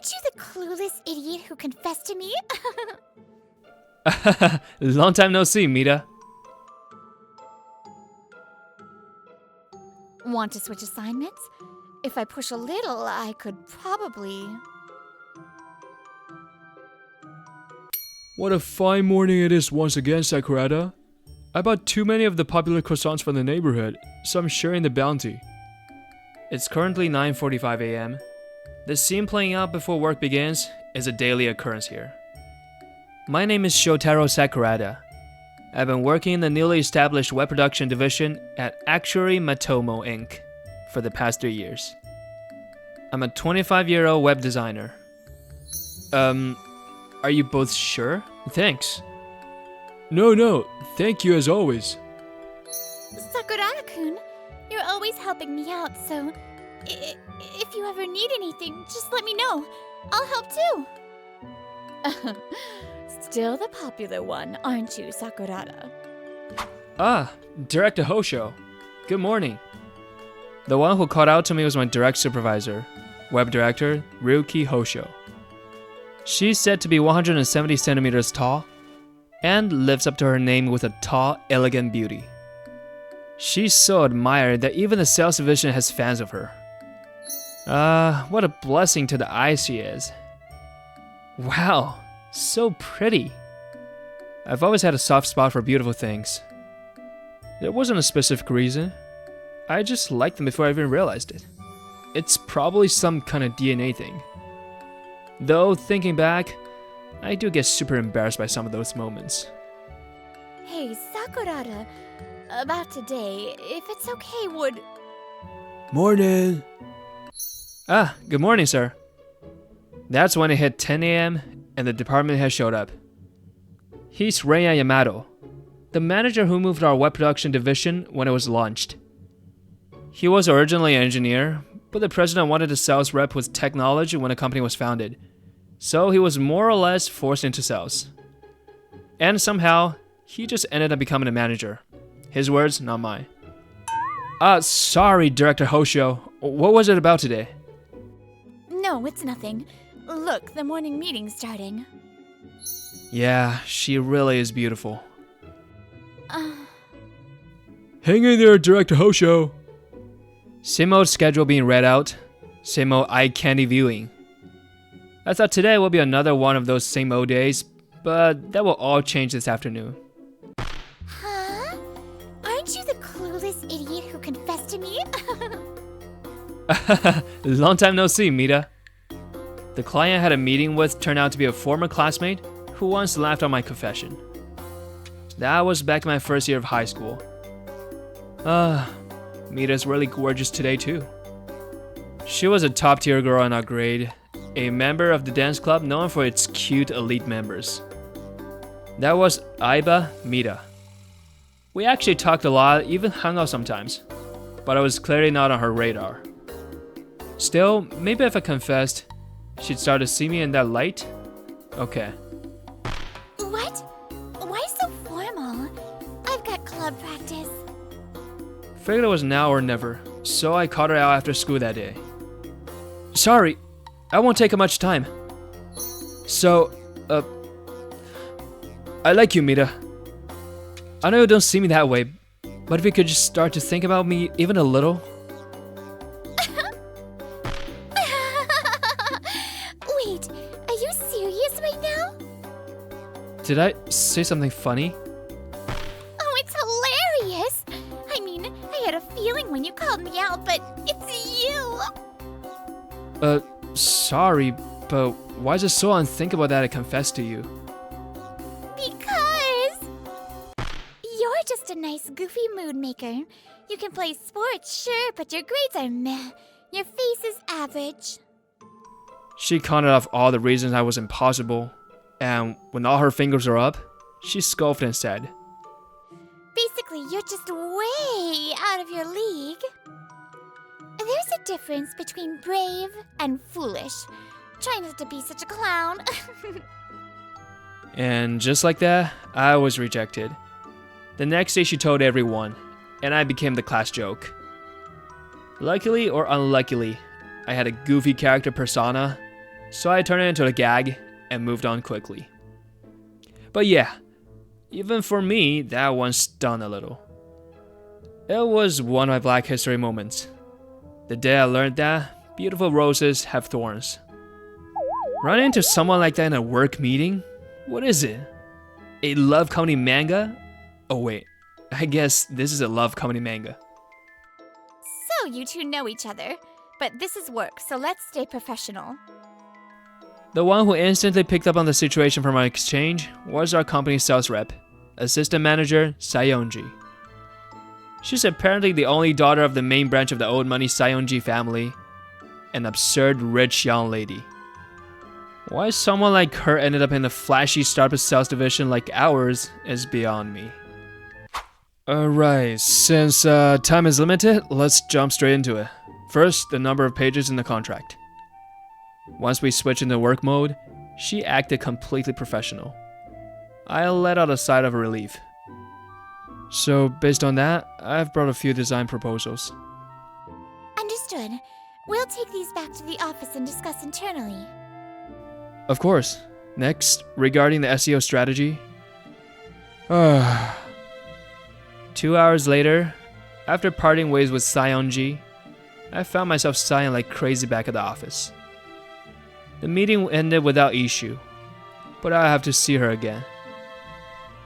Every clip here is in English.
Aren't you the clueless idiot who confessed to me? Long time no see, Mita. Want to switch assignments? If I push a little, I could probably... What a fine morning it is once again, Sakurada. I bought too many of the popular croissants from the neighborhood, so I'm sharing the bounty. It's currently 9:45 a.m. The scene playing out before work begins is a daily occurrence here. My name is Shotaro Sakurada. I've been working in the newly established web production division at Actuary MATOMO Inc. for the past 3 years. I'm a 25-year-old web designer. Are you both sure? Thanks. No, thank you as always. Sakurada-kun, you're always helping me out, so if you ever need anything, just let me know. I'll help too. Still the popular one, aren't you, Sakurada? Ah, Director Hosho. Good morning. The one who called out to me was my direct supervisor, web director Ryuki Hosho. She's said to be 170 centimeters tall and lives up to her name with a tall, elegant beauty. She's so admired that even the sales division has fans of her. What a blessing to the eyes she is. Wow, so pretty. I've always had a soft spot for beautiful things. There wasn't a specific reason. I just liked them before I even realized it. It's probably some kind of DNA thing. Though, thinking back, I do get super embarrassed by some of those moments. Hey, Sakurada, about today, if it's okay, would... Morning. Ah, good morning, sir. That's when it hit 10 a.m. and the department head showed up. He's Reika Yamato, the manager who moved our web production division when it was launched. He was originally an engineer, but the president wanted a sales rep with technology when the company was founded, so he was more or less forced into sales. And somehow, he just ended up becoming a manager. His words, not mine. Sorry, Director Hosho. What was it about today? No, it's nothing. Look, the morning meeting's starting. Yeah, she really is beautiful. Hang in there, Director Hosho. Same old schedule being read out. Same old eye candy viewing. I thought today will be another one of those same old days, but that will all change this afternoon. Huh? Aren't you the clueless idiot who confessed to me? Long time no see, Mita. The client I had a meeting with turned out to be a former classmate who once laughed at my confession. That was back in my first year of high school. Mita's really gorgeous today too. She was a top-tier girl in our grade, a member of the dance club known for its cute elite members. That was Aiba Mita. We actually talked a lot, even hung out sometimes, but I was clearly not on her radar. Still, maybe if I confessed, she'd start to see me in that light? Okay. What? Why so formal? I've got club practice. Figured it was now or never, so I caught her out after school that day. Sorry, I won't take up much time. So, I like you, Mita. I know you don't see me that way, but if you could just start to think about me even a little. Wait, are you serious right now? Did I say something funny? Oh, it's hilarious! I mean, I had a feeling when you called me out, but it's you! Sorry, but why is it so unthinkable that I confessed to you? Because... you're just a nice, goofy mood maker. You can play sports, sure, but your grades are meh. Your face is average. She counted off all the reasons I was impossible, and when all her fingers were up, she scoffed and said, Basically, you're just way out of your league. There's a difference between brave and foolish. Try not to be such a clown. And just like that, I was rejected. The next day she told everyone, and I became the class joke. Luckily or unluckily, I had a goofy character persona, so I turned it into a gag and moved on quickly. But yeah, even for me, that one stung a little. It was one of my Black History moments. The day I learned that beautiful roses have thorns. Running into someone like that in a work meeting? What is it? A love comedy manga? Oh wait, I guess this is a love comedy manga. So you two know each other, but this is work, so let's stay professional. The one who instantly picked up on the situation from our exchange was our company's sales rep, Assistant Manager Saionji. She's apparently the only daughter of the main branch of the old money Saionji family, an absurd rich young lady. Why someone like her ended up in a flashy startup sales division like ours is beyond me. Alright, since time is limited, let's jump straight into it. First, the number of pages in the contract. Once we switched into work mode, she acted completely professional. I let out a sigh of relief. So, based on that, I've brought a few design proposals. Understood. We'll take these back to the office and discuss internally. Of course. Next, regarding the SEO strategy. 2 hours later, after parting ways with Saionji, I found myself sighing like crazy back at the office. The meeting ended without issue, but I have to see her again.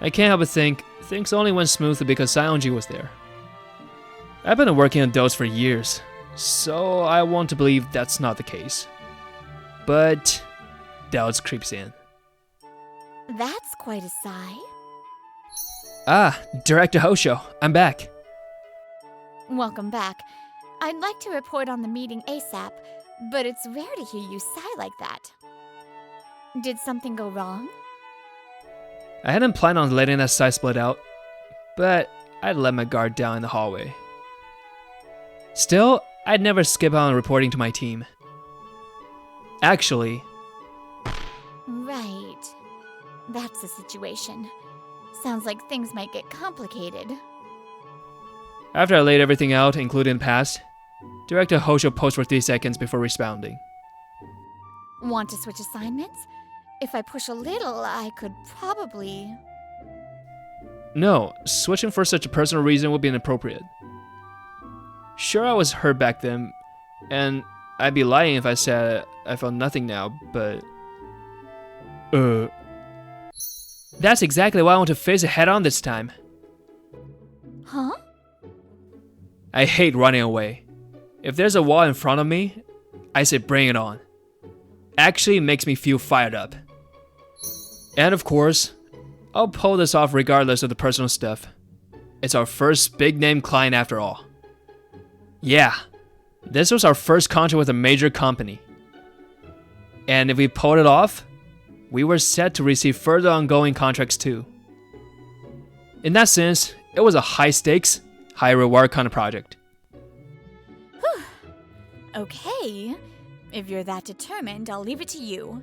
I can't help but think things only went smoothly because Saionji was there. I've been working on those for years, so I want to believe that's not the case. But doubts creeps in. That's quite a sigh. Ah, Director Hosho, I'm back. Welcome back. I'd like to report on the meeting ASAP, but it's rare to hear you sigh like that. Did something go wrong? I hadn't planned on letting that sigh split out, but I'd let my guard down in the hallway. Still, I'd never skip out on reporting to my team. Actually, Right. That's the situation. Sounds like things might get complicated. after I laid everything out, including the past, Director Hosho paused for 3 seconds before responding. Want to switch assignments? If I push a little, I could probably... No, switching for such a personal reason would be inappropriate. Sure, I was hurt back then, and I'd be lying if I said I felt nothing now, but... That's exactly why I want to face it head on this time. Huh? I hate running away. If there's a wall in front of me, I say bring it on. Actually makes me feel fired up. And of course, I'll pull this off regardless of the personal stuff. It's our first big name client after all. Yeah, this was our first contract with a major company. And if we pulled it off, we were set to receive further ongoing contracts too. In that sense, it was a high stakes, high reward kind of project. Okay. If you're that determined, I'll leave it to you.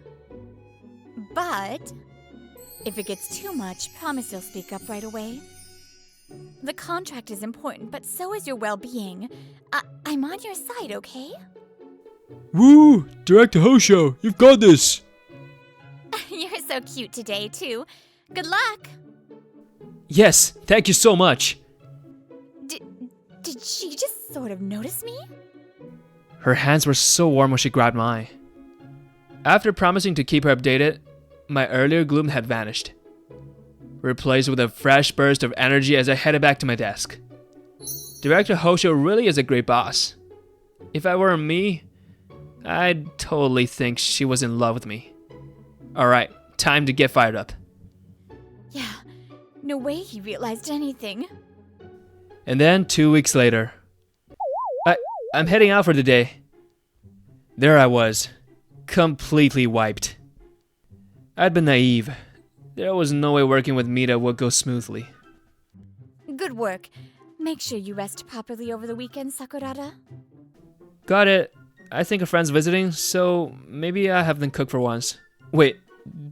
But if it gets too much, promise you'll speak up right away. The contract is important, but so is your well-being. I'm on your side, okay? Woo! Director Hosho, you've got this! You're so cute today, too. Good luck! Yes, thank you so much. Did she just sort of notice me? Her hands were so warm when she grabbed mine. After promising to keep her updated, my earlier gloom had vanished, replaced with a fresh burst of energy as I headed back to my desk. Director Hosho really is a great boss. If I were me, I'd totally think she was in love with me. Alright, time to get fired up. Yeah, no way he realized anything. And then 2 weeks later, I'm heading out for the day. There I was, completely wiped. I'd been naive. There was no way working with Mita would go smoothly. Good work. Make sure you rest properly over the weekend, Sakurada. Got it. I think a friend's visiting, so maybe I have them cook for once. Wait,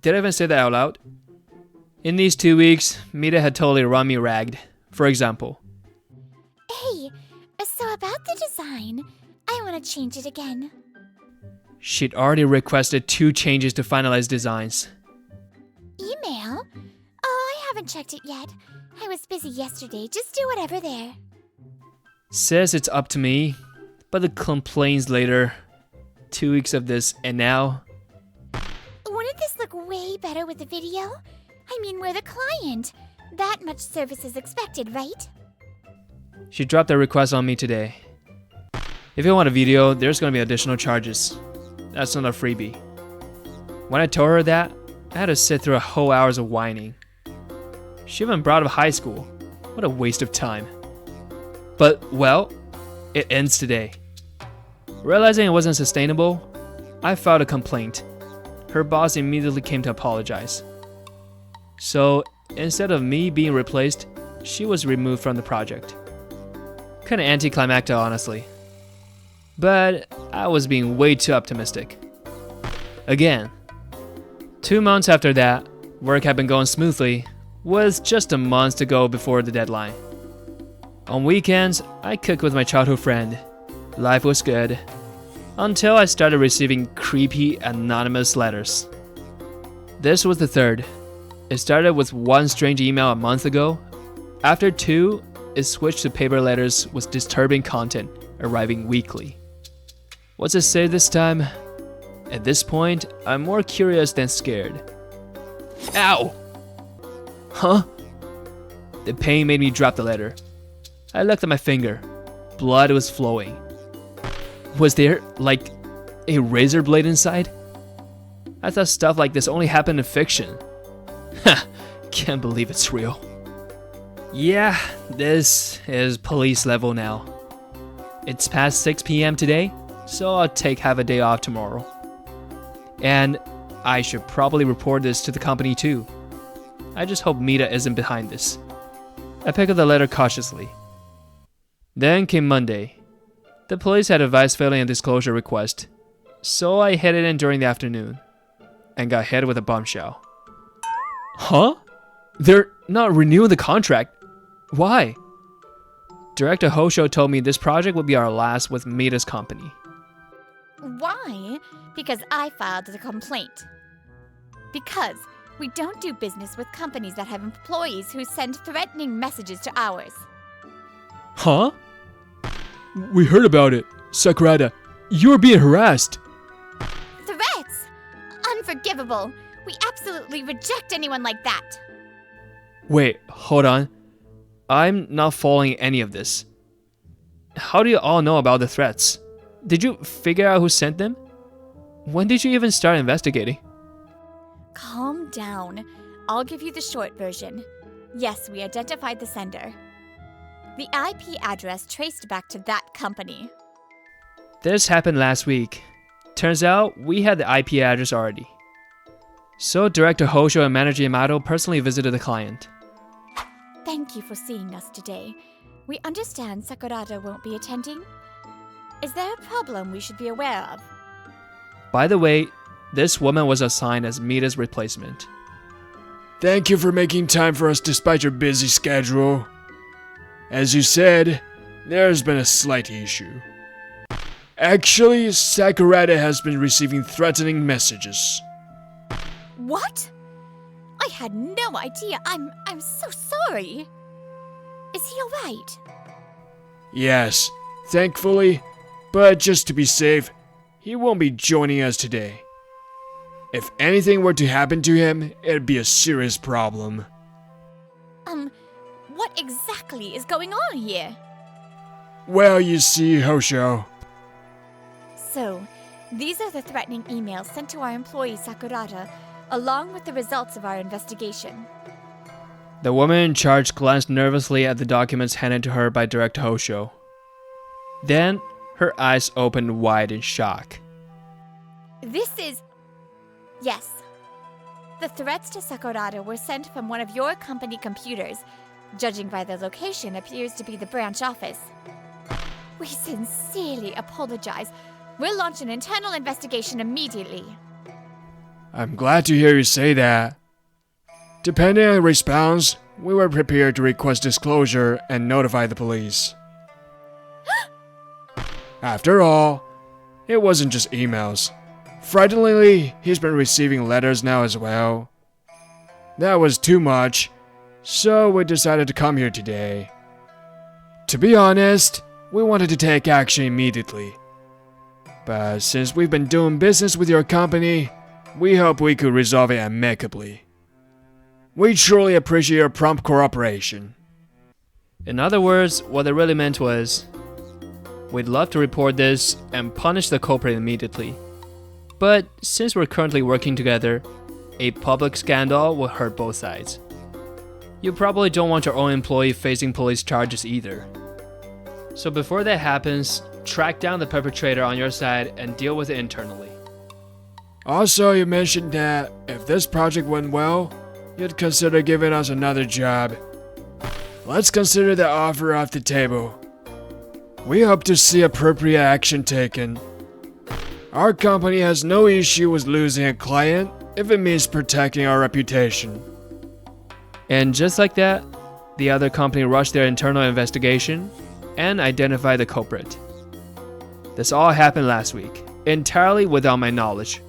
did I even say that out loud? In these 2 weeks, Mita had totally run me ragged. For example, Hey, so about the design, I want to change it again. She'd already requested 2 changes to finalize designs. Email? Oh, I haven't checked it yet. I was busy yesterday. Just do whatever there. Says it's up to me, but the complaints later. 2 weeks of this, and now... Wouldn't this look way better with the video? I mean, we're the client. That much service is expected, right? She dropped a request on me today. If you want a video, there's gonna be additional charges. That's not a freebie. When I told her that, I had to sit through a whole hours of whining. She even brought up high school. What a waste of time. But, well, it ends today. Realizing it wasn't sustainable, I filed a complaint. Her boss immediately came to apologize. So, instead of me being replaced, she was removed from the project. Kinda anticlimactic, honestly. But I was being way too optimistic. Again, 2 months after that, work had been going smoothly, with just a month to go before the deadline. On weekends, I cooked with my childhood friend. Life was good. Until I started receiving creepy, anonymous letters. This was the third. It started with 1 strange email a month ago. After 2, it switched to paper letters with disturbing content arriving weekly. What's it say this time? At this point, I'm more curious than scared. Ow! Huh? The pain made me drop the letter. I looked at my finger. Blood was flowing. Was there, like, a razor blade inside? I thought stuff like this only happened in fiction. Ha! Can't believe it's real. Yeah, this is police level now. It's past 6 p.m. today, so I'll take half a day off tomorrow. And I should probably report this to the company too. I just hope Mita isn't behind this. I picked up the letter cautiously. Then came Monday. The police had advised filing a disclosure request, so I headed in during the afternoon and got hit with a bombshell. Huh? They're not renewing the contract. Why? Director Hosho told me this project would be our last with Mita's company. Why? Because I filed the complaint. Because we don't do business with companies that have employees who send threatening messages to ours. Huh? We heard about it. Sakurada, you are being harassed. Threats? Unforgivable. We absolutely reject anyone like that. Wait, hold on. I'm not following any of this. How do you all know about the threats? Did you figure out who sent them? When did you even start investigating? Calm down. I'll give you the short version. Yes, we identified the sender. The IP address traced back to that company. This happened last week. Turns out we had the IP address already. So Director Hosho and Manager Yamato personally visited the client. Thank you for seeing us today. We understand Sakurada won't be attending. Is there a problem we should be aware of? By the way, this woman was assigned as Mita's replacement. Thank you for making time for us despite your busy schedule. As you said, there's been a slight issue. Actually, Sakurada has been receiving threatening messages. What? I had no idea. I'm so sorry. Is he alright? Yes, thankfully, but just to be safe, he won't be joining us today. If anything were to happen to him, it'd be a serious problem. What exactly is going on here? Well, you see, Hosho. So, these are the threatening emails sent to our employee Sakurada, along with the results of our investigation. The woman in charge glanced nervously at the documents handed to her by Director Hosho. Then, her eyes opened wide in shock. This is... Yes. The threats to Sakurada were sent from one of your company computers. Judging by the location, appears to be the branch office. We sincerely apologize. We'll launch an internal investigation immediately. I'm glad to hear you say that. Depending on the response, we were prepared to request disclosure and notify the police. After all, it wasn't just emails. Frighteningly, he's been receiving letters now as well. That was too much, so we decided to come here today. To be honest, we wanted to take action immediately. But since we've been doing business with your company, we hope we could resolve it amicably. We truly appreciate your prompt cooperation. In other words, what they really meant was, we'd love to report this and punish the culprit immediately. But since we're currently working together, a public scandal will hurt both sides. You probably don't want your own employee facing police charges either. So before that happens, track down the perpetrator on your side and deal with it internally. Also, you mentioned that if this project went well, you'd consider giving us another job. Let's consider that offer off the table. We hope to see appropriate action taken. Our company has no issue with losing a client if it means protecting our reputation. And just like that, the other company rushed their internal investigation and identified the culprit. This all happened last week, entirely without my knowledge.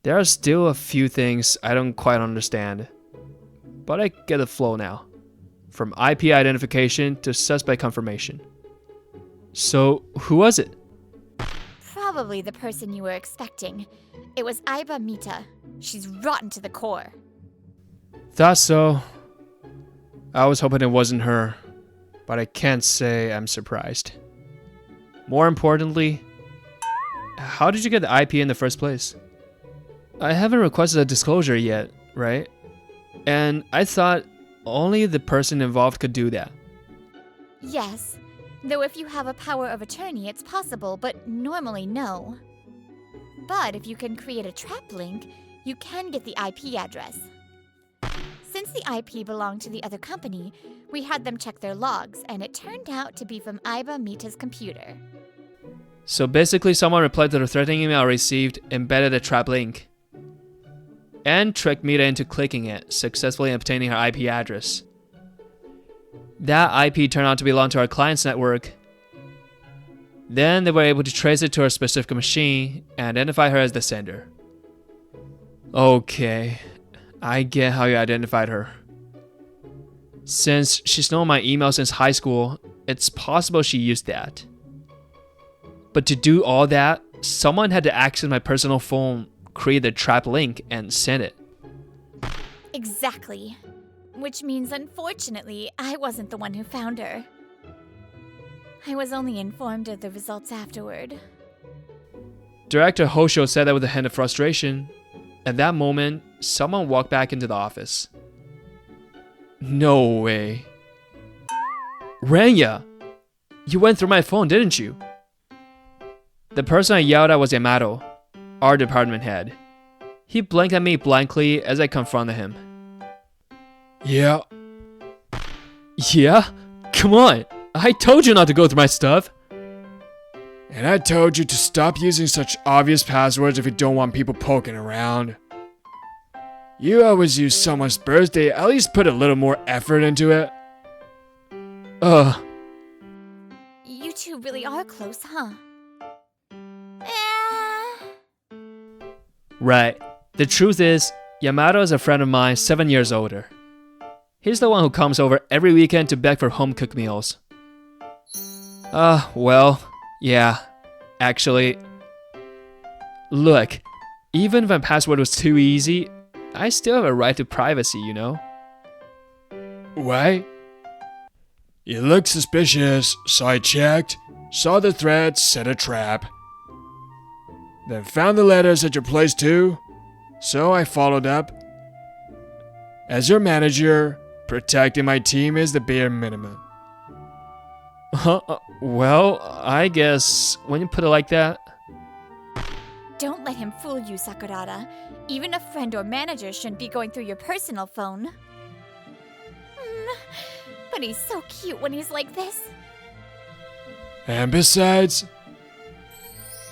There are still a few things I don't quite understand, but I get the flow now. From IP identification to suspect confirmation. So, who was it? Probably the person you were expecting. It was Aiba Mita. She's rotten to the core. Thought so. I was hoping it wasn't her, but I can't say I'm surprised. More importantly, how did you get the IP in the first place? I haven't requested a disclosure yet, right? And I thought only the person involved could do that. Yes, though if you have a power of attorney, it's possible, but normally no. But if you can create a trap link, you can get the IP address. Since the IP belonged to the other company, we had them check their logs, and it turned out to be from Aiba Mita's computer. So basically someone replied to the threatening email I received, embedded a trap link, and tricked Mita into clicking it, successfully obtaining her IP address. That IP turned out to belong to our client's network. Then they were able to trace it to her specific machine and identify her as the sender. Okay, I get how you identified her. Since she's known my email since high school, it's possible she used that. But to do all that, someone had to access my personal phone, create the trap link, and send it. Exactly. Which means, unfortunately, I wasn't the one who found her. I was only informed of the results afterward. Director Hosho said that with a hint of frustration. At that moment, someone walked back into the office. No way. Renya! You went through my phone, didn't you? The person I yelled at was Yamato, our department head. He blinked at me blankly as I confronted him. Yeah. Yeah? Come on! I told you not to go through my stuff! And I told you to stop using such obvious passwords if you don't want people poking around. You always use someone's birthday, at least put a little more effort into it. You two really are close, huh? Right. The truth is, Yamato is a friend of mine 7 years older. He's the one who comes over every weekend to beg for home-cooked meals. Well, yeah. Actually, look, even if my password was too easy, I still have a right to privacy, you know? Why? You look suspicious, so I checked, saw the threat, set a trap. Then found the letters at your place too, so I followed up. As your manager, protecting my team is the bare minimum. Well, I guess when you put it like that. Don't let him fool you, Sakurada. Even a friend or manager shouldn't be going through your personal phone. But he's so cute when he's like this. And besides,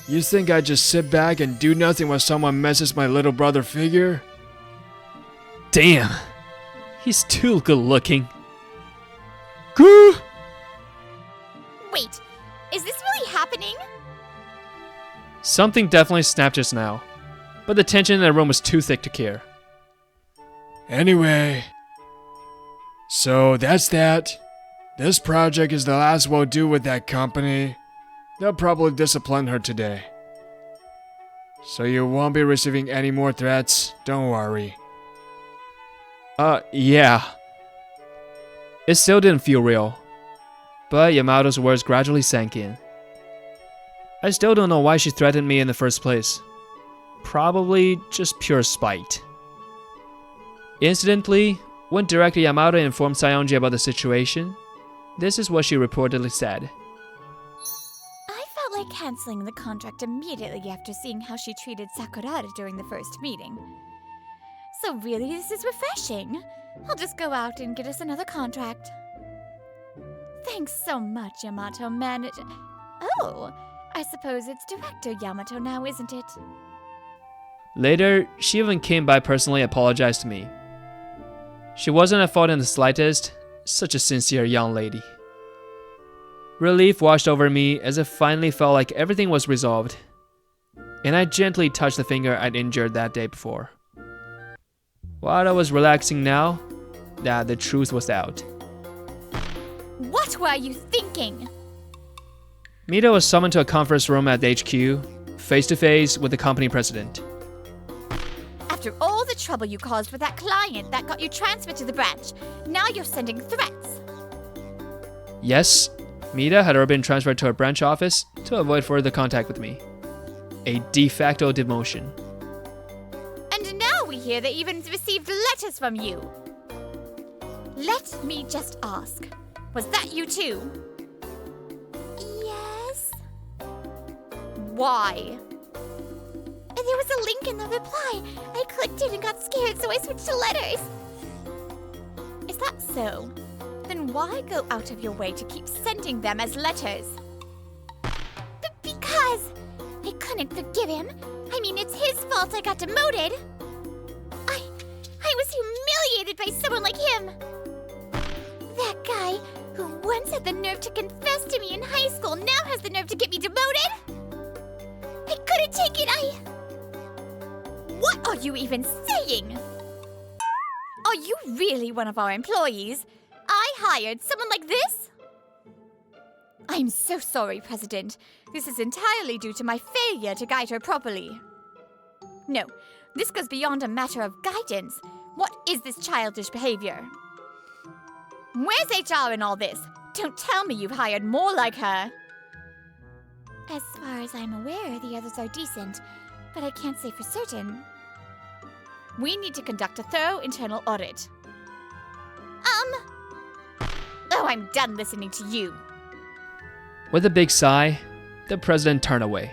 you think I just sit back and do nothing while someone messes my little brother figure? Damn, he's too good looking. Wait, is this really happening? Something definitely snapped just now, but the tension in the room was too thick to care. Anyway, so that's that. This project is the last we'll do with that company. They'll probably discipline her today. So you won't be receiving any more threats, don't worry. Yeah. It still didn't feel real, but Yamato's words gradually sank in. I still don't know why she threatened me in the first place. Probably just pure spite. Incidentally, when Director Yamato informed Saionji about the situation, this is what she reportedly said. I felt like canceling the contract immediately after seeing how she treated Sakurada during the first meeting. So really, this is refreshing. I'll just go out and get us another contract. Thanks so much, Yamato Manager. Oh, I suppose it's Director Yamato now, isn't it? Later, she even came by personally and apologized to me. She wasn't at fault in the slightest, such a sincere young lady. Relief washed over me as it finally felt like everything was resolved, and I gently touched the finger I'd injured that day before. While I was relaxing now, the truth was out. What were you thinking? Mita was summoned to a conference room at the HQ, face to face with the company president. After all the trouble you caused with that client that got you transferred to the branch, now you're sending threats. Yes, Mita had already been transferred to a branch office to avoid further contact with me. A de facto demotion. And now we hear they even received letters from you. Let me just ask, was that you too? Yes. Why? There was a link in the reply. I clicked it and got scared, so I switched to letters. Is that so? Then why go out of your way to keep sending them as letters? Because I couldn't forgive him. I mean, it's his fault I got demoted. I was humiliated by someone like him. That guy who once had the nerve to confess to me in high school now has the nerve to get me demoted? I couldn't take it. What are you even saying? Are you really one of our employees? I hired someone like this? I'm so sorry, President. This is entirely due to my failure to guide her properly. No, this goes beyond a matter of guidance. What is this childish behavior? Where's HR in all this? Don't tell me you've hired more like her. As far as I'm aware, the others are decent, but I can't say for certain. We need to conduct a thorough internal audit. Oh, I'm done listening to you. With a big sigh, the president turned away.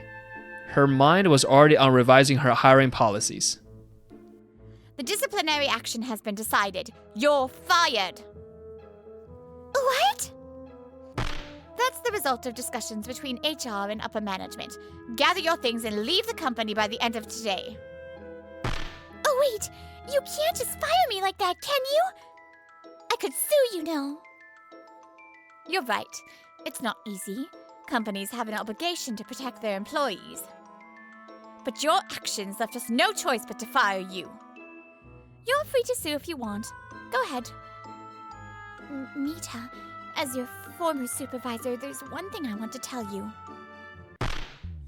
Her mind was already on revising her hiring policies. The disciplinary action has been decided. You're fired. What? That's the result of discussions between HR and upper management. Gather your things and leave the company by the end of today. Oh wait, you can't just fire me like that, can you? I could sue, you know. You're right. It's not easy. Companies have an obligation to protect their employees. But your actions left us no choice but to fire you. You're free to sue if you want. Go ahead. Mita, as your former supervisor, there's one thing I want to tell you.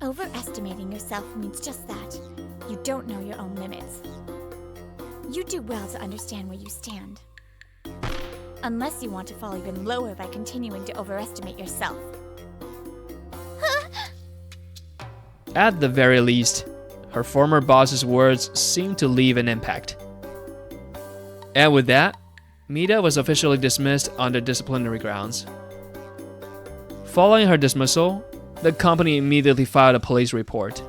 Overestimating yourself means just that. You don't know your own limits. You do well to understand where you stand. Unless you want to fall even lower by continuing to overestimate yourself. At the very least, her former boss's words seemed to leave an impact. And with that, Mita was officially dismissed under disciplinary grounds. Following her dismissal, the company immediately filed a police report.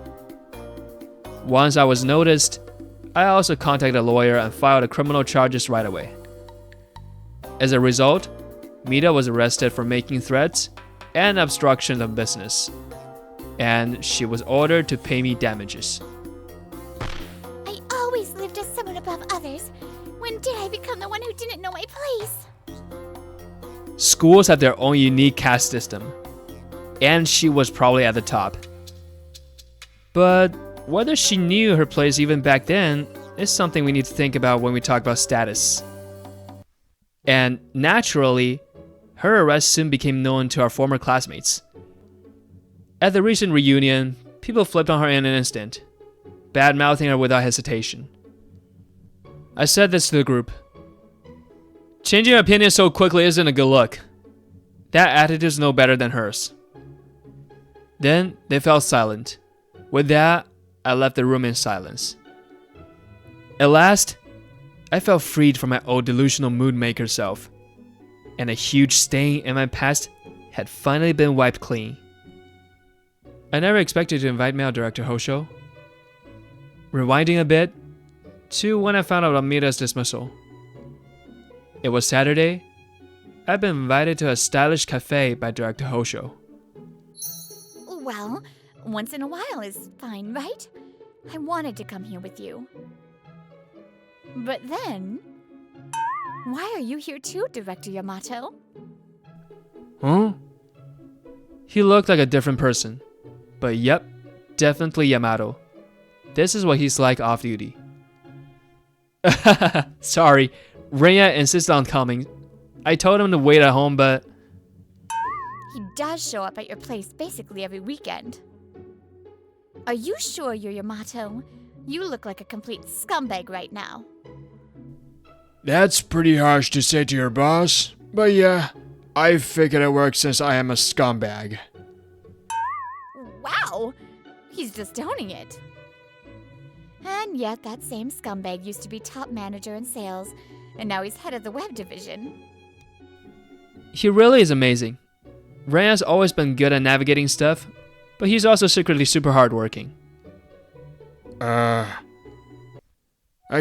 Once I was noticed, I also contacted a lawyer and filed a criminal charges right away. As a result, Mita was arrested for making threats and obstruction of business, and she was ordered to pay me damages. I always lived as someone above others. When did I become the one who didn't know my place? Schools have their own unique caste system, and she was probably at the top. But whether she knew her place even back then is something we need to think about when we talk about status. And naturally, her arrest soon became known to our former classmates. At the recent reunion, people flipped on her in an instant, bad-mouthing her without hesitation. I said this to the group. Changing your opinion so quickly isn't a good look. That attitude is no better than hers. Then they fell silent. With that, I left the room in silence. At last, I felt freed from my old delusional mood-maker self, and a huge stain in my past had finally been wiped clean. I never expected to invite male director Hosho. Rewinding a bit, to when I found out about Mita's dismissal. It was Saturday. I'd been invited to a stylish cafe by director Hosho. Well, once in a while is fine, right? I wanted to come here with you. But then... Why are you here too, Director Yamato? Huh? He looked like a different person. But yep, definitely Yamato. This is what he's like off-duty. Sorry, Reika insisted on coming. I told him to wait at home, but... He does show up at your place basically every weekend. Are you sure you're Yamato? You look like a complete scumbag right now. That's pretty harsh to say to your boss, but yeah, I figured it works since I am a scumbag. Wow! He's just owning it. And yet that same scumbag used to be top manager in sales, and now he's head of the web division. He really is amazing. Reika's always been good at navigating stuff, but he's also secretly super hardworking. I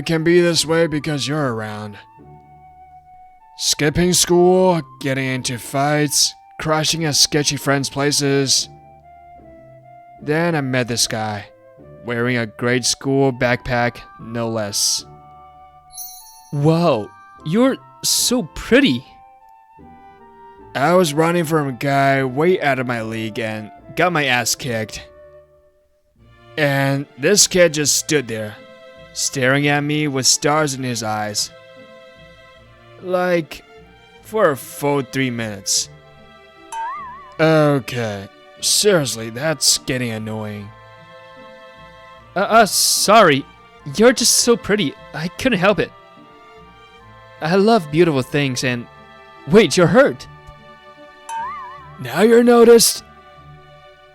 can be this way because you're around. Skipping school, getting into fights, crashing at sketchy friends' places. Then I met this guy, wearing a grade school backpack, no less. Whoa, you're so pretty. I was running from a guy way out of my league and got my ass kicked. And this kid just stood there, staring at me with stars in his eyes. Like, for a full 3 minutes. Okay, seriously, that's getting annoying. Sorry. You're just so pretty. I couldn't help it. I love beautiful things and... Wait, you're hurt. Now you're noticed.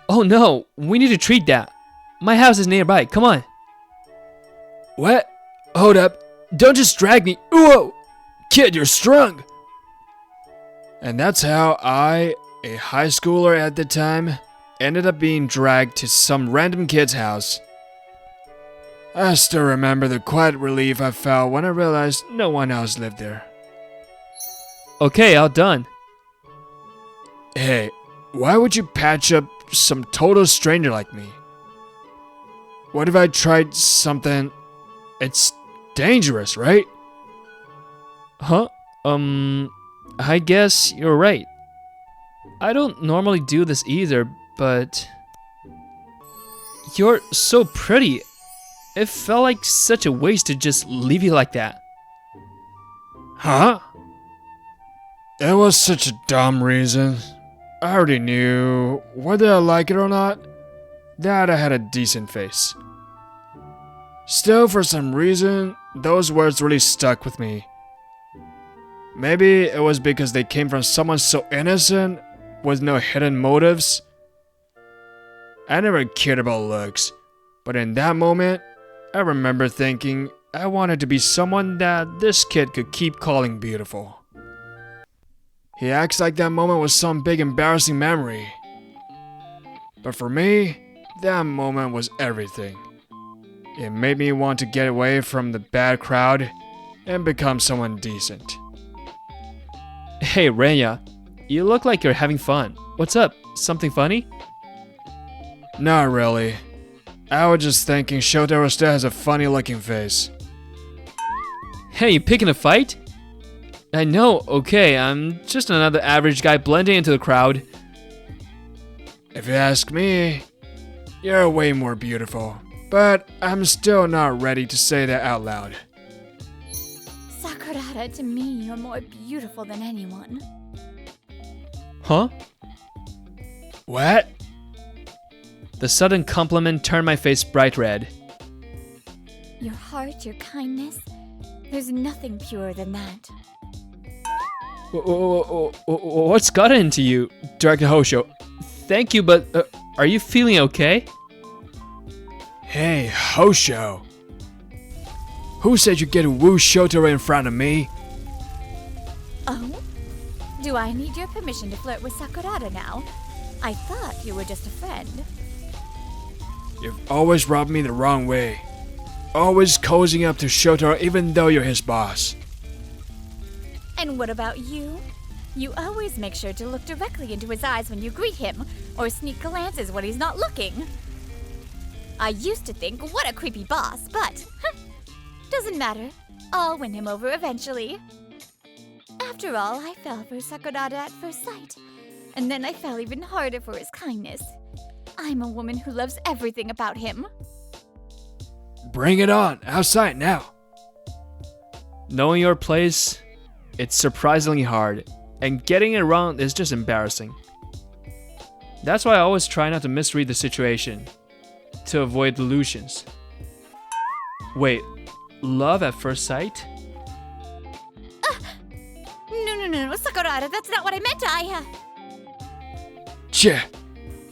Oh no, we need to treat that. My house is nearby, come on. What? Hold up. Don't just drag me. Whoa! Kid, you're strong. And that's how I, a high schooler at the time, ended up being dragged to some random kid's house. I still remember the quiet relief I felt when I realized no one else lived there. Okay, all done. Hey, why would you patch up some total stranger like me? What if I tried something? It's dangerous, right? Huh? I guess you're right. I don't normally do this either, but... You're so pretty. It felt like such a waste to just leave you like that. Huh? It was such a dumb reason. I already knew, whether I like it or not, that I had a decent face. Still, for some reason, those words really stuck with me. Maybe it was because they came from someone so innocent, with no hidden motives. I never cared about looks, but in that moment, I remember thinking I wanted to be someone that this kid could keep calling beautiful. He acts like that moment was some big embarrassing memory. But for me, that moment was everything. It made me want to get away from the bad crowd and become someone decent. Hey, Reika, you look like you're having fun. What's up? Something funny? Not really. I was just thinking Shotaro still has a funny looking face. Hey, you picking a fight? I know, okay, I'm just another average guy blending into the crowd. If you ask me, You're way more beautiful, but I'm still not ready to say that out loud. Sakurada, to me, you're more beautiful than anyone. Huh? What? The sudden compliment turned my face bright red. Your heart, your kindness, there's nothing purer than that. What's gotten into you, Director Hosho? Thank you, but are you feeling okay? Hey, Hosho. Who said you get to woo Shotaro in front of me? Oh? Do I need your permission to flirt with Sakurada now? I thought you were just a friend. You've always rubbed me the wrong way. Always cozying up to Shotaro even though you're his boss. And what about you? You always make sure to look directly into his eyes when you greet him, or sneak glances when he's not looking. I used to think, what a creepy boss, but doesn't matter. I'll win him over eventually. After all, I fell for Sakurada at first sight, and then I fell even harder for his kindness. I'm a woman who loves everything about him. Bring it on, outside now. Knowing your place, it's surprisingly hard, and getting it wrong is just embarrassing. That's why I always try not to misread the situation, to avoid delusions. Wait, love at first sight? No, Sakurada, that's not what I meant. Tch.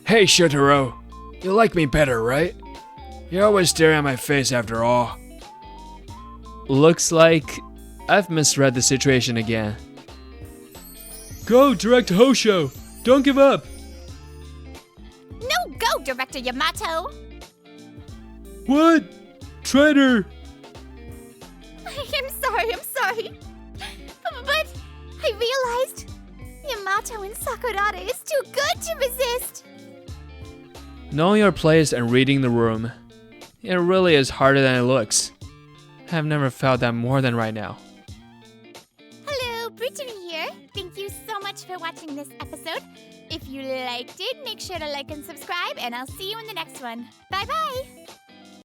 Hey, Shotaro. You like me better, right? You're always staring at my face after all. Looks like I've misread the situation again. Go, Director Hosho! Don't give up! No, go, Director Yamato! What? Traitor! I'm sorry. But I realized Yamato and Sakurada is too good to resist. Knowing your place and reading the room, it really is harder than it looks. I've never felt that more than right now. Hello, Brittany here. Thank you so much for watching this episode. If you liked it, make sure to like and subscribe, and I'll see you in the next one. Bye-bye!